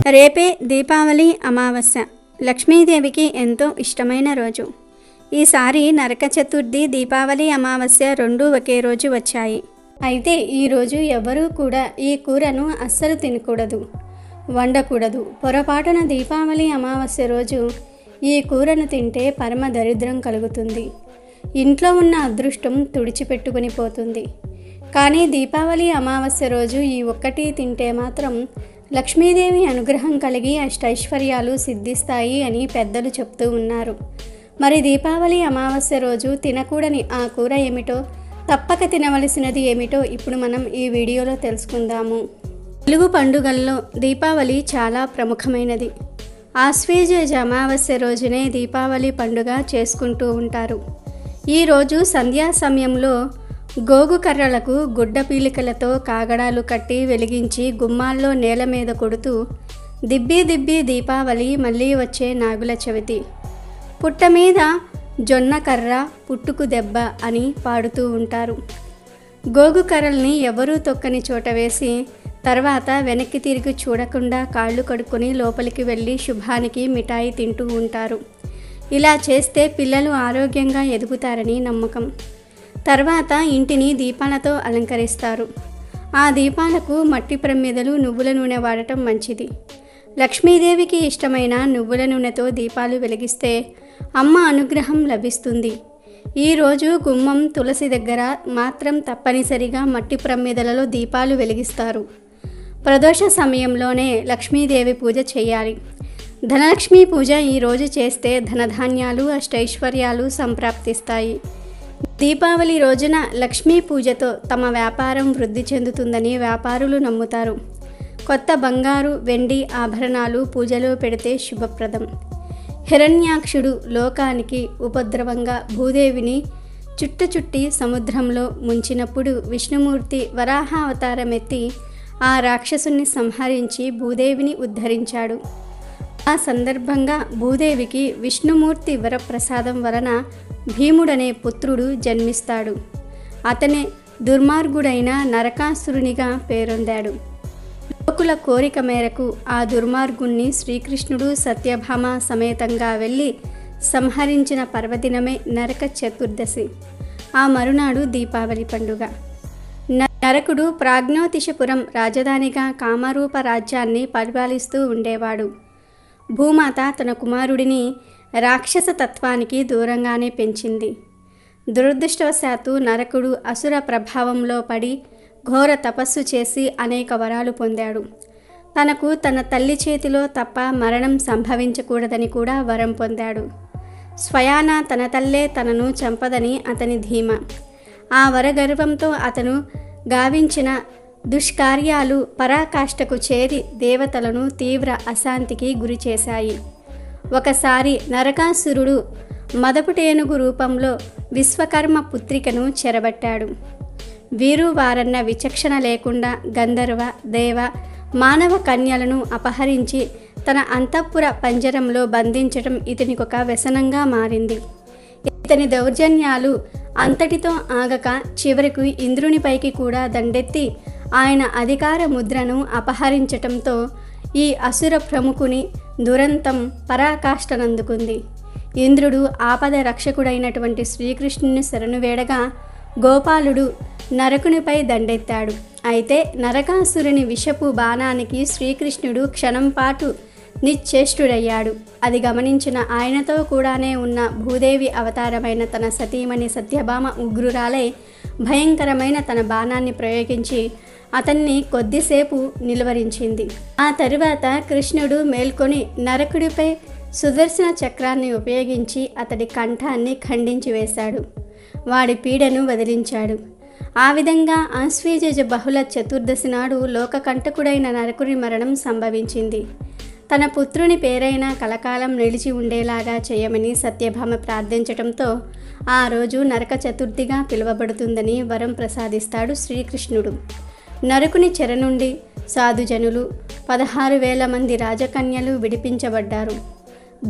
రేపే దీపావళి అమావాస్య. లక్ష్మీదేవికి ఎంతో ఇష్టమైన రోజు. ఈసారి నరక చతుర్థి, దీపావళి అమావాస్య రెండూ ఒకే రోజు వచ్చాయి. అయితే ఈరోజు ఎవరూ కూడా ఈ కూరను అస్సలు తినకూడదు, వండకూడదు. పొరపాటున దీపావళి అమావాస్య రోజు ఈ కూరను తింటే పరమ దరిద్రం కలుగుతుంది. ఇంట్లో ఉన్న అదృష్టం తుడిచిపెట్టుకుని పోతుంది. కానీ దీపావళి అమావాస్య రోజు ఈ ఒక్కటి తింటే మాత్రం లక్ష్మీదేవి అనుగ్రహం కలిగి అష్టైశ్వర్యాలు సిద్ధిస్తాయి అని పెద్దలు చెప్తూ ఉన్నారు. మరి దీపావళి అమావాస్య రోజు తినకూడని ఆ కూర ఏమిటో, తప్పక తినవలసినది ఏమిటో ఇప్పుడు మనం ఈ వీడియోలో తెలుసుకుందాము. తెలుగు పండుగల్లో దీపావళి చాలా ప్రముఖమైనది. ఆశ్వేజ అమావాస్య రోజునే దీపావళి పండుగ చేసుకుంటూ ఉంటారు. ఈరోజు సంధ్యా సమయంలో గోగు కర్రలకు గుడ్డ పీలికలతో కాగడాలు కట్టి వెలిగించి గుమ్మాల్లో నేల మీద కొడుతూ దిబ్బి దిబ్బి దీపావళి మళ్ళీ వచ్చే నాగుల చవితి, పుట్ట మీద జొన్న కర్ర పుట్టుకు దెబ్బ అని పాడుతూ ఉంటారు. గోగు కర్రల్ని ఎవరూ తొక్కని చోట వేసి తర్వాత వెనక్కి తిరిగి చూడకుండా కాళ్ళు కడుక్కొని లోపలికి వెళ్ళి శుభానికి మిఠాయి తింటూ ఉంటారు. ఇలా చేస్తే పిల్లలు ఆరోగ్యంగా ఎదుగుతారని నమ్మకం. తర్వాత ఇంటిని దీపాలతో అలంకరిస్తారు. ఆ దీపాలకు మట్టి ప్రమిదలు, నువ్వుల నూనె వాడటం మంచిది. లక్ష్మీదేవికి ఇష్టమైన నువ్వుల నూనెతో దీపాలు వెలిగిస్తే అమ్మ అనుగ్రహం లభిస్తుంది. ఈరోజు గుమ్మం, తులసి దగ్గర మాత్రం తప్పనిసరిగా మట్టి ప్రమిదలలో దీపాలు వెలిగిస్తారు. ప్రదోష సమయంలోనే లక్ష్మీదేవి పూజ చేయాలి. ధనలక్ష్మీ పూజ ఈరోజు చేస్తే ధనధాన్యాలు, అష్టైశ్వర్యాలు సంప్రాప్తిస్తాయి. దీపావళి రోజున లక్ష్మీ పూజతో తమ వ్యాపారం వృద్ధి చెందుతుందని వ్యాపారులు నమ్ముతారు. కొత్త బంగారు, వెండి ఆభరణాలు పూజలో పెడితే శుభప్రదం. హిరణ్యాక్షుడు లోకానికి ఉపద్రవంగా భూదేవిని చుట్టి సముద్రంలో ముంచినప్పుడు విష్ణుమూర్తి వరాహ అవతారమెత్తి ఆ రాక్షసుని సంహరించి భూదేవిని ఉద్ధరించాడు. ఆ సందర్భంగా భూదేవికి విష్ణుమూర్తి వరప్రసాదం వలన భీముడనే పుత్రుడు జన్మిస్తాడు. అతనే దుర్మార్గుడైన నరకాసురునిగా పేరొందాడు. లోకుల కోరిక మేరకు ఆ దుర్మార్గుణ్ణి శ్రీకృష్ణుడు సత్యభామ సమేతంగా వెళ్ళి సంహరించిన పర్వదినమే నరక చతుర్దశి. ఆ మరునాడు దీపావళి పండుగ. నరకుడు ప్రాజ్ఞోతిషపురం రాజధానిగా కామరూప రాజ్యాన్ని పరిపాలిస్తూ ఉండేవాడు. భూమాత తన కుమారుడిని రాక్షస తత్వానికి దూరంగానే పెంచింది. దురదృష్టవశాత్తు నరకుడు అసుర ప్రభావంలో పడి ఘోర తపస్సు చేసి అనేక వరాలు పొందాడు. తనకు తన తల్లి చేతిలో తప్ప మరణం సంభవించకూడదని కూడా వరం పొందాడు. స్వయాన తన తల్లే తనను చంపదని అతని ధీమా. ఆ వరగర్వంతో అతను గావించిన దుష్కార్యాలు పరాకాష్ఠకు చేరి దేవతలను తీవ్ర అశాంతికి గురి చేశాయి. ఒకసారి నరకాసురుడు మదపుటేనుగు రూపంలో విశ్వకర్మ పుత్రికను చెరబట్టాడు. వీరు వారన్న విచక్షణ లేకుండా గంధర్వ, దేవ, మానవ కన్యలను అపహరించి తన అంతఃపుర పంజరంలో బంధించడం ఇతనికొక వ్యసనంగా మారింది. ఇతని దౌర్జన్యాలు అంతటితో ఆగక చివరకు ఇంద్రునిపైకి కూడా దండెత్తి ఆయన అధికార ముద్రను అపహరించటంతో ఈ అసుర ప్రముఖుని దురంతం పరాకాష్ఠనందుకుంది. ఇంద్రుడు ఆపద రక్షకుడైనటువంటి శ్రీకృష్ణుని శరణు వేడగా గోపాలుడు నరకునిపై దండెత్తాడు. అయితే నరకాసురుని విషపు బాణానికి శ్రీకృష్ణుడు క్షణం పాటు నిశ్చేష్టుడయ్యాడు. అది గమనించిన ఆయనతో కూడానే ఉన్న భూదేవి అవతారమైన తన సతీమణి సత్యభామ ఉగ్రురాలై భయంకరమైన తన బాణాన్ని ప్రయోగించి అతన్ని కొద్దిసేపు నిలువరించింది. ఆ తరువాత కృష్ణుడు మేల్కొని నరకుడిపై సుదర్శన చక్రాన్ని ఉపయోగించి అతడి కంఠాన్ని ఖండించి వేశాడు. వాడి పీడను వదిలించాడు. ఆ విధంగా ఆశ్వేజ బహుళ చతుర్దశి నాడు లోకకంటకుడైన నరకుడి మరణం సంభవించింది. తన పుత్రుని పేరైనా కలకాలం నిలిచి ఉండేలాగా చేయమని సత్యభామ ప్రార్థించటంతో ఆ రోజు నరక చతుర్థిగా పిలువబడుతుందని వరం ప్రసాదిస్తాడు శ్రీకృష్ణుడు. నరకుని చెర నుండి సాధుజనులు 16,000 మంది రాజకన్యలు విడిపించబడ్డారు.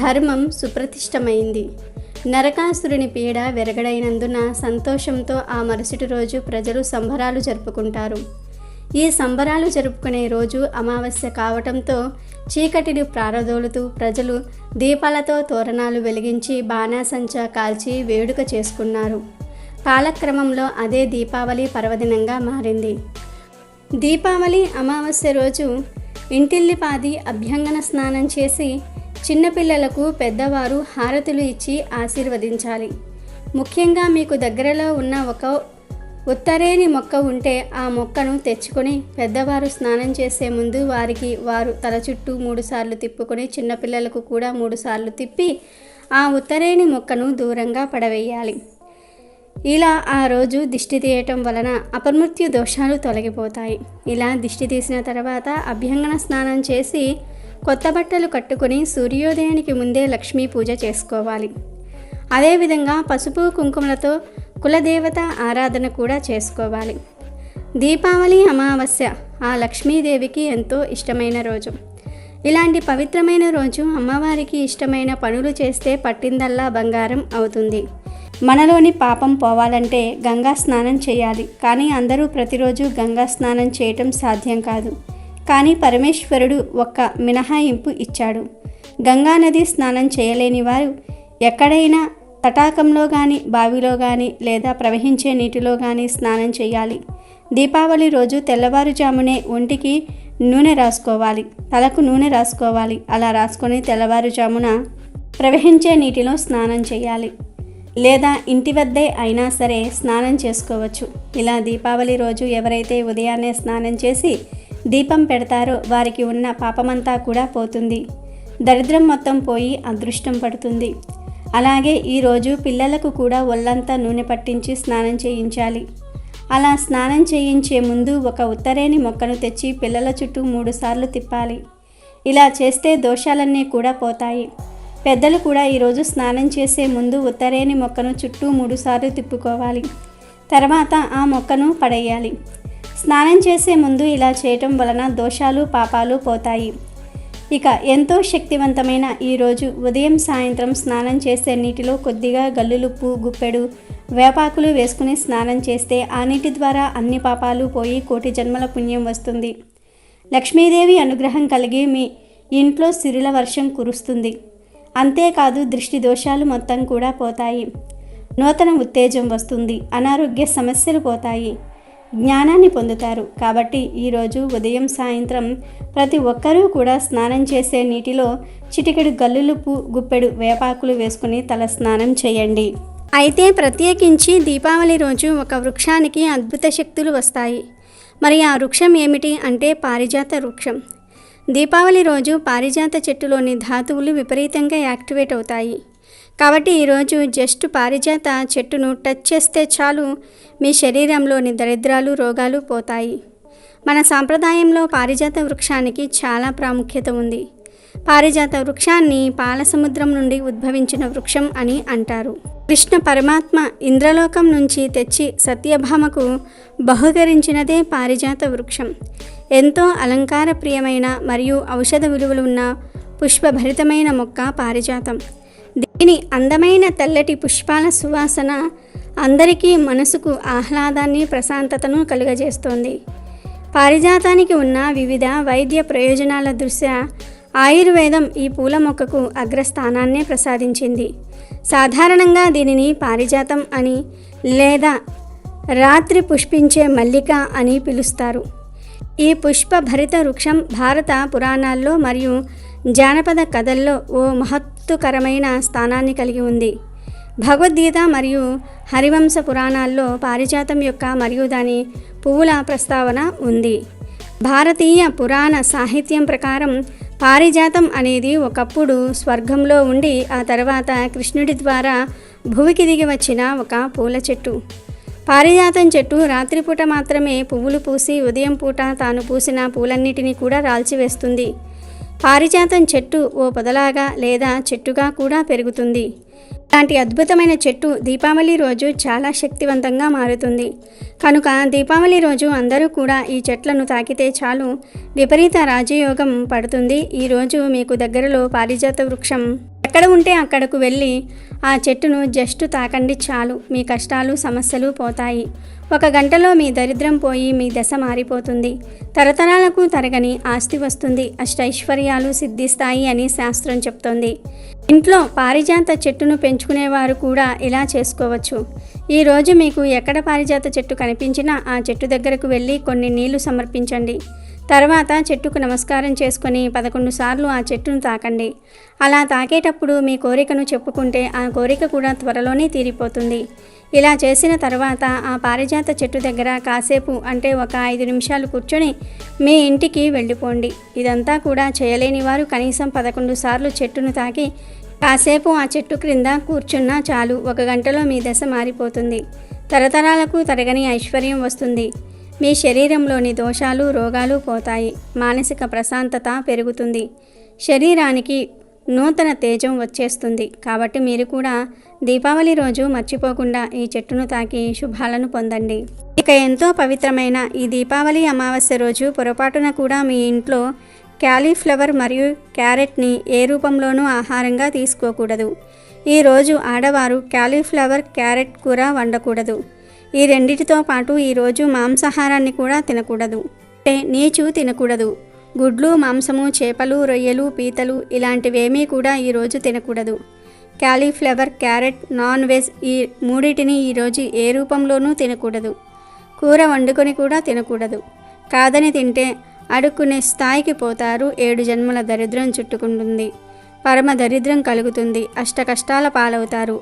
ధర్మం సుప్రతిష్టమైంది. నరకాసురుని పీడ వెరగడైనందున సంతోషంతో ఆ మరుసటి రోజు ప్రజలు సంబరాలు జరుపుకుంటారు. ఈ సంబరాలు జరుపుకునే రోజు అమావాస్య కావటంతో చీకటిని ప్రారదోలుతూ ప్రజలు దీపాలతో తోరణాలు వెలిగించి బాణాసంచా కాల్చి వేడుక చేసుకున్నారు. కాలక్రమంలో అదే దీపావళి పర్వదినంగా మారింది. దీపావళి అమావాస్య రోజు ఇంటిల్లిపాది అభ్యంగన స్నానం చేసి చిన్నపిల్లలకు పెద్దవారు హారతులు ఇచ్చి ఆశీర్వదించాలి. ముఖ్యంగా మీకు దగ్గరలో ఉన్న ఒక ఉత్తరేణి మొక్క ఉంటే ఆ మొక్కను తెచ్చుకొని పెద్దవారు స్నానం చేసే ముందు వారు తల చుట్టూ 3 సార్లు తిప్పుకొని చిన్నపిల్లలకు కూడా 3 సార్లు తిప్పి ఆ ఉత్తరేణి మొక్కను దూరంగా పడవేయాలి. ఇలా ఆ రోజు దిష్టి తీయటం వలన అపమృత్యు దోషాలు తొలగిపోతాయి. ఇలా దిష్టి తీసిన తర్వాత అభ్యంగన స్నానం చేసి కొత్త బట్టలు కట్టుకొని సూర్యోదయానికి ముందే లక్ష్మీ పూజ చేసుకోవాలి. అదేవిధంగా పసుపు కుంకుమలతో కులదేవత ఆరాధన కూడా చేసుకోవాలి. దీపావళి అమావాస్య ఆ లక్ష్మీదేవికి ఎంతో ఇష్టమైన రోజు. ఇలాంటి పవిత్రమైన రోజు అమ్మవారికి ఇష్టమైన పనులు చేస్తే పట్టిందల్లా బంగారం అవుతుంది. మనలోని పాపం పోవాలంటే గంగా స్నానం చేయాలి. కానీ అందరూ ప్రతిరోజు గంగా స్నానం చేయటం సాధ్యం కాదు. కానీ పరమేశ్వరుడు ఒక్క మినహాయింపు ఇచ్చాడు. గంగానది స్నానం చేయలేని వారు ఎక్కడైనా తటాకంలో కానీ బావిలో కానీ లేదా ప్రవహించే నీటిలో కానీ స్నానం చేయాలి. దీపావళి రోజు తెల్లవారుజామునే ఒంటికి నూనె రాసుకోవాలి, తలకు నూనె రాసుకోవాలి. అలా రాసుకొని తెల్లవారుజామున ప్రవహించే నీటిలో స్నానం చేయాలి. లేదా ఇంటి వద్దే అయినా సరే స్నానం చేసుకోవచ్చు. ఇలా దీపావళి రోజు ఎవరైతే ఉదయాన్నే స్నానం చేసి దీపం పెడతారో వారికి ఉన్న పాపమంతా కూడా పోతుంది. దరిద్రం మొత్తం పోయి అదృష్టం పడుతుంది. అలాగే ఈరోజు పిల్లలకు కూడా ఒళ్ళంతా నూనె పట్టించి స్నానం చేయించాలి. అలా స్నానం చేయించే ముందు ఒక ఉత్తరేణి మొక్కను తెచ్చి పిల్లల చుట్టూ 3 సార్లు తిప్పాలి. ఇలా చేస్తే దోషాలన్నీ కూడా పోతాయి. పెద్దలు కూడా ఈరోజు స్నానం చేసే ముందు ఉత్తరేణి మొక్కను చుట్టూ 3 సార్లు తిప్పుకోవాలి. తర్వాత ఆ మొక్కను పడేయాలి. స్నానం చేసే ముందు ఇలా చేయటం వలన దోషాలు పాపాలు పోతాయి. ఇక ఎంతో శక్తివంతమైన ఈరోజు ఉదయం సాయంత్రం స్నానం చేసే నీటిలో కొద్దిగా గల్లులుప్పు, గుప్పెడు వేపాకులు వేసుకుని స్నానం చేస్తే ఆ నీటి ద్వారా అన్ని పాపాలు పోయి కోటి జన్మల పుణ్యం వస్తుంది. లక్ష్మీదేవి అనుగ్రహం కలిగి మీ ఇంట్లో సిరుల వర్షం కురుస్తుంది. అంతేకాదు దృష్టి దోషాలు మొత్తం కూడా పోతాయి. నూతన ఉత్తేజం వస్తుంది. అనారోగ్య సమస్యలు పోతాయి. జ్ఞానాన్ని పొందుతారు. కాబట్టి ఈరోజు ఉదయం సాయంత్రం ప్రతి ఒక్కరూ కూడా స్నానం చేసే నీటిలో చిటికెడు గల్లులుప్పు, గుప్పెడు వేపాకులు వేసుకుని తల స్నానం చేయండి. అయితే ప్రత్యేకించి దీపావళి రోజు ఒక వృక్షానికి అద్భుత శక్తులు వస్తాయి. మరి ఆ వృక్షం ఏమిటి అంటే పారిజాత వృక్షం. దీపావళి రోజు పారిజాత చెట్టులోని ధాతువులు విపరీతంగా యాక్టివేట్ అవుతాయి. కాబట్టి ఈరోజు జస్ట్ పారిజాత చెట్టును టచ్ చేస్తే చాలు మీ శరీరంలోని దరిద్రాలు, రోగాలు పోతాయి. మన సాంప్రదాయంలో పారిజాత వృక్షానికి చాలా ప్రాముఖ్యత ఉంది. పారిజాత వృక్షాన్ని పాలసముద్రం నుండి ఉద్భవించిన వృక్షం అని అంటారు. కృష్ణ పరమాత్మ ఇంద్రలోకం నుంచి తెచ్చి సత్యభామకు బహుకరించినదే పారిజాత వృక్షం. ఎంతో అలంకార ప్రియమైన మరియు ఔషధ విలువలు ఉన్న పుష్పభరితమైన మొక్క పారిజాతం. దీని అందమైన తెల్లటి పుష్పాల సువాసన అందరికీ మనసుకు ఆహ్లాదాన్ని, ప్రశాంతతను కలుగజేస్తోంది. పారిజాతానికి ఉన్న వివిధ వైద్య ప్రయోజనాల దృష్ట్యా ఆయుర్వేదం ఈ పూల మొక్కకు అగ్రస్థానాన్నే ప్రసాదించింది. సాధారణంగా దీనిని పారిజాతం అని లేదా రాత్రి పుష్పించే మల్లిక అని పిలుస్తారు. ఈ పుష్పభరిత వృక్షం భారత పురాణాల్లో మరియు జానపద కథల్లో ఓ మహత్తుకరమైన స్థానాన్ని కలిగి ఉంది. భగవద్గీత మరియు హరివంశ పురాణాల్లో పారిజాతం యొక్క మరియు దాని పువ్వుల ప్రస్తావన ఉంది. భారతీయ పురాణ సాహిత్యం ప్రకారం పారిజాతం అనేది ఒకప్పుడు స్వర్గంలో ఉండి ఆ తర్వాత కృష్ణుడి ద్వారా భూమికి దిగి వచ్చిన ఒక పూల చెట్టు. పారిజాతం చెట్టు రాత్రిపూట మాత్రమే పువ్వులు పూసి ఉదయం పూట తాను పూసిన పూలన్నిటినీ కూడా రాల్చివేస్తుంది. పారిజాతం చెట్టు ఓ పొదలాగా లేదా చెట్టుగా కూడా పెరుగుతుంది. ఇలాంటి అద్భుతమైన చెట్టు దీపావళి రోజు చాలా శక్తివంతంగా మారుతుంది. కనుక దీపావళి రోజు అందరూ కూడా ఈ చెట్లను తాకితే చాలు విపరీత రాజయోగం పడుతుంది. ఈరోజు మీకు దగ్గరలో పారిజాత వృక్షం ఎక్కడ ఉంటే అక్కడకు వెళ్ళి ఆ చెట్టును జస్ట్ తాకండి చాలు, మీ కష్టాలు సమస్యలు పోతాయి. 1 గంటలో మీ దరిద్రం పోయి మీ దశ మారిపోతుంది. తరతరాలకు తరగని ఆస్తి వస్తుంది. అష్టైశ్వర్యాలు సిద్ధిస్తాయి అని శాస్త్రం చెప్తోంది. ఇంట్లో పారిజాత చెట్టును పెంచుకునేవారు కూడా ఇలా చేసుకోవచ్చు. ఈరోజు మీకు ఎక్కడ పారిజాత చెట్టు కనిపించినా ఆ చెట్టు దగ్గరకు వెళ్ళి కొన్ని నీళ్లు సమర్పించండి. తర్వాత చెట్టుకు నమస్కారం చేసుకొని 11 సార్లు ఆ చెట్టును తాకండి. అలా తాకేటప్పుడు మీ కోరికను చెప్పుకుంటే ఆ కోరిక కూడా త్వరలోనే తీరిపోతుంది. ఇలా చేసిన తర్వాత ఆ పారిజాత చెట్టు దగ్గర కాసేపు అంటే ఒక 5 నిమిషాలు కూర్చొని మీ ఇంటికి వెళ్ళిపోండి. ఇదంతా కూడా చేయలేని వారు కనీసం 11 సార్లు చెట్టును తాకి కాసేపు ఆ చెట్టు క్రింద కూర్చున్నా చాలు. 1 గంటలో మీ దశ మారిపోతుంది. తరతరాలకు తరగని ఐశ్వర్యం వస్తుంది. మీ శరీరంలోని దోషాలు రోగాలు పోతాయి. మానసిక ప్రశాంతత పెరుగుతుంది. శరీరానికి నూతన తేజం వచ్చేస్తుంది. కాబట్టి మీరు కూడా దీపావళి రోజు మర్చిపోకుండా ఈ చెట్టును తాకి శుభాలను పొందండి. ఇక ఎంతో పవిత్రమైన ఈ దీపావళి అమావాస్య రోజు పొరపాటున కూడా మీ ఇంట్లో క్యాలీఫ్లవర్ మరియు క్యారెట్ని ఏ రూపంలోనూ ఆహారంగా తీసుకోకూడదు. ఈరోజు ఆడవారు క్యాలీఫ్లవర్ క్యారెట్ కూర వండకూడదు. ఈ రెండిటితో పాటు ఈరోజు మాంసాహారాన్ని కూడా తినకూడదు. అంటే నీచు తినకూడదు. గుడ్లు, మాంసము, చేపలు, రొయ్యలు, పీతలు ఇలాంటివేమీ కూడా ఈరోజు తినకూడదు. క్యాలీఫ్లవర్, క్యారెట్, నాన్ వెజ్ ఈ మూడింటిని ఈరోజు ఏ రూపంలోనూ తినకూడదు. కూర వండుకొని కూడా తినకూడదు. కాదని తింటే అడుక్కునే స్థాయికి పోతారు. 7 జన్మల దరిద్రం చుట్టుకుంటుంది. పరమ దరిద్రం కలుగుతుంది. అష్ట కష్టాల పాలవుతారు.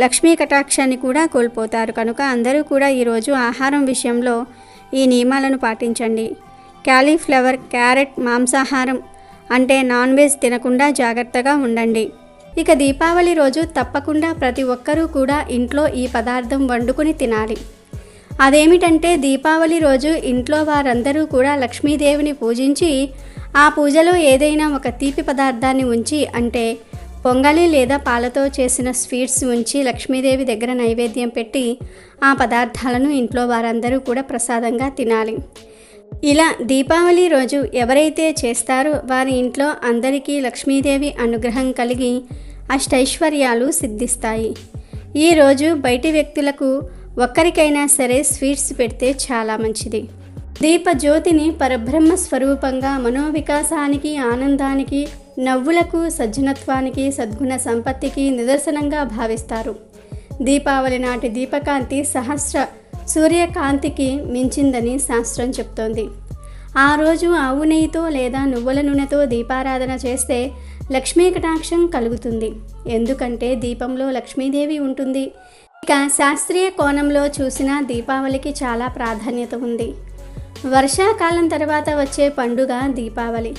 లక్ష్మీ కటాక్షాన్ని కూడా కోల్పోతారు. కనుక అందరూ కూడా ఈరోజు ఆహారం విషయంలో ఈ నియమాలను పాటించండి. క్యాలీఫ్లవర్, క్యారెట్ మాంసాహారం అంటే నాన్ వెజ్ తినకుండా జాగ్రత్తగా ఉండండి. ఇక దీపావళి రోజు తప్పకుండా ప్రతి ఒక్కరూ కూడా ఇంట్లో ఈ పదార్థం వండుకొని తినాలి. అదేమిటంటే దీపావళి రోజు ఇంట్లో వారందరూ కూడా లక్ష్మీదేవిని పూజించి ఆ పూజలో ఏదైనా ఒక తీపి పదార్థాన్ని ఉంచి అంటే పొంగలి లేదా పాలతో చేసిన స్వీట్స్ ఉంచి లక్ష్మీదేవి దగ్గర నైవేద్యం పెట్టి ఆ పదార్థాలను ఇంట్లో వారందరూ కూడా ప్రసాదంగా తినాలి. ఇలా దీపావళి రోజు ఎవరైతే చేస్తారో వారి ఇంట్లో అందరికీ లక్ష్మీదేవి అనుగ్రహం కలిగి అష్టైశ్వర్యాలు సిద్ధిస్తాయి. ఈరోజు బయటి వ్యక్తులకు ఒక్కరికైనా సరే స్వీట్స్ పెడితే చాలా మంచిది. దీపజ్యోతిని పరబ్రహ్మ స్వరూపంగా మనోవికాసానికి, ఆనందానికి, నవ్వులకు, సజ్జనత్వానికి, సద్గుణ సంపత్తికి నిదర్శనంగా భావిస్తారు. దీపావళి నాటి దీపకాంతి సహస్ర సూర్యకాంతికి మించిందని శాస్త్రం చెప్తోంది. ఆ రోజు ఆవు నెయ్యితో లేదా నువ్వుల నూనెతో దీపారాధన చేస్తే లక్ష్మీ కటాక్షం కలుగుతుంది. ఎందుకంటే దీపంలో లక్ష్మీదేవి ఉంటుంది. ఇక శాస్త్రీయ కోణంలో చూసిన దీపావళికి చాలా ప్రాధాన్యత ఉంది. వర్షాకాలం తర్వాత వచ్చే పండుగ దీపావళి.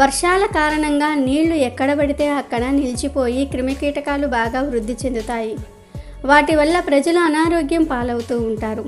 వర్షాల కారణంగా నీళ్లు ఎక్కడ పడితే అక్కడ నిలిచిపోయి క్రిమికీటకాలు బాగా వృద్ధి చెందుతాయి. వాటి వల్ల ప్రజలు అనారోగ్యం పాలవుతూ ఉంటారు.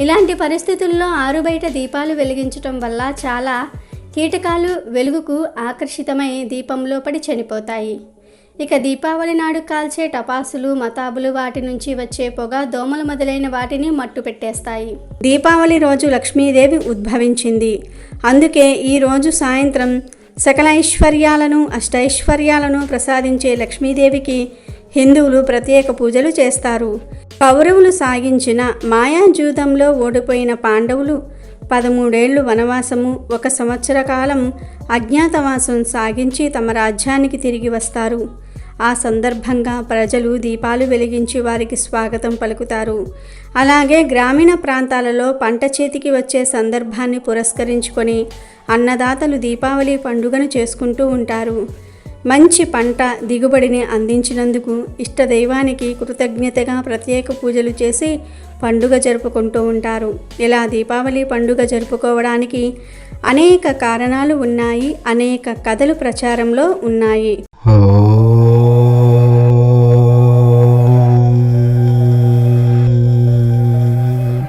ఇలాంటి పరిస్థితుల్లో ఆరుబయట దీపాలు వెలిగించటం వల్ల చాలా కీటకాలు వెలుగుకు ఆకర్షితమై దీపంలో పడి చనిపోతాయి. ఇక దీపావళి నాడు కాల్చే టపాసులు, మతాబులు, వాటి నుంచి వచ్చే పొగ, దోమలు మొదలైన వాటిని మట్టు పెట్టేస్తాయి. దీపావళి రోజు లక్ష్మీదేవి ఉద్భవించింది. అందుకే ఈరోజు సాయంత్రం సకల ఐశ్వర్యాలను, అష్టైశ్వర్యాలను ప్రసాదించే లక్ష్మీదేవికి హిందువులు ప్రత్యేక పూజలు చేస్తారు. కౌరవులు సాగించిన మాయాజూదంలో ఓడిపోయిన పాండవులు 13 ఏళ్లు వనవాసము, 1 సంవత్సర కాలం అజ్ఞాతవాసం సాగించి తమ రాజ్యానికి తిరిగి వస్తారు. ఆ సందర్భంగా ప్రజలు దీపాలు వెలిగించి వారికి స్వాగతం పలుకుతారు. అలాగే గ్రామీణ ప్రాంతాలలో పంట చేతికి వచ్చే సందర్భాన్ని పురస్కరించుకొని అన్నదాతలు దీపావళి పండుగను చేసుకుంటూ ఉంటారు. మంచి పంట దిగుబడిని అందించినందుకు ఇష్టదైవానికి కృతజ్ఞతగా ప్రత్యేక పూజలు చేసి పండుగ జరుపుకుంటూ ఉంటారు. ఇలా దీపావళి పండుగ జరుపుకోవడానికి అనేక కారణాలు ఉన్నాయి. అనేక కథలు ప్రచారంలో ఉన్నాయి.